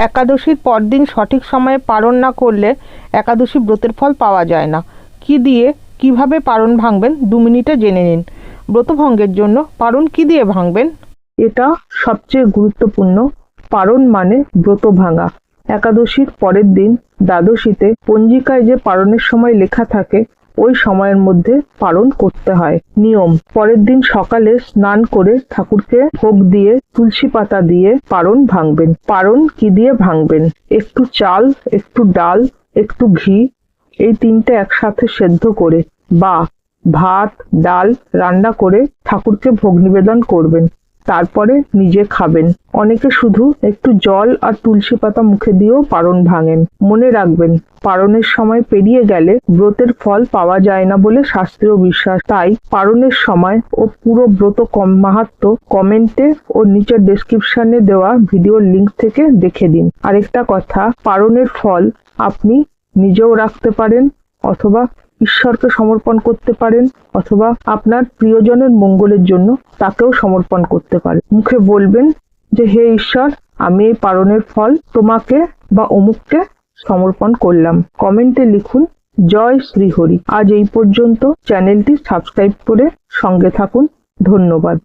একাদশীর পরদিন সঠিক সময়ে পারণ না করলে একাদশী ব্রতের ফল পাওয়া যায় না। কি দিয়ে কিভাবে পারণ ভাঙবেন 2 মিনিটে জেনে নিন। ব্রতভঙ্গের জন্য পারণ কি দিয়ে ভাঙবেন? এটা সবচেয়ে গুরুত্বপূর্ণ। পারণ মানে ব্রত ভাঙা। একাদশীর পরের দিন দ্বাদশীতে পঞ্জিকায় যে পারণের সময় লেখা থাকে ওই সময়ের মধ্যে পারণ করতে হয়। নিয়ম: পরের দিন সকালে স্নান করে ঠাকুরকে ভোগ দিয়ে তুলসী পাতা দিয়ে পারণ ভাঙবেন। পারণ কি দিয়ে ভাঙবেন? একটু চাল, একটু ডাল, একটু ঘি, এই তিনটে একসাথে সেদ্ধ করে বা ভাত ডাল রান্না করে ঠাকুরকে ভোগ নিবেদন করবেন। তারপরে নিজে খাবেন। অনেকে শুধু একটু জল আর তুলসী পাতা মুখে দিয়েও পারণ ভাঙেন। মনে রাখবেন, পারণের সময় পেরিয়ে গেলে ব্রতের ফল পাওয়া যায় না বলে শাস্ত্রীয় বিশ্বাস। তাই পারণের সময় ও পুরো ব্রত মাহাত্ম্য কমেন্টে ও নিচের ডেসক্রিপশনে দেওয়া ভিডিওর লিংক থেকে দেখে দিন। আরেকটা কথা, পারণের ফল আপনি নিজেও রাখতে পারেন, অথবা ঈশ্বরকে সমর্পণ করতে পারেন, অথবা আপনার প্রিয়জনের মঙ্গলের জন্য তাকেও সমর্পণ করতে পারেন। মুখে বলবেন যে, হে ঈশ্বর, আমি এই পারণের ফল তোমাকে বা অমুককে সমর্পণ করলাম। কমেন্টে লিখুন জয় শ্রীহরি। আজ এই পর্যন্ত। চ্যানেলটি সাবস্ক্রাইব করে সঙ্গে থাকুন। ধন্যবাদ।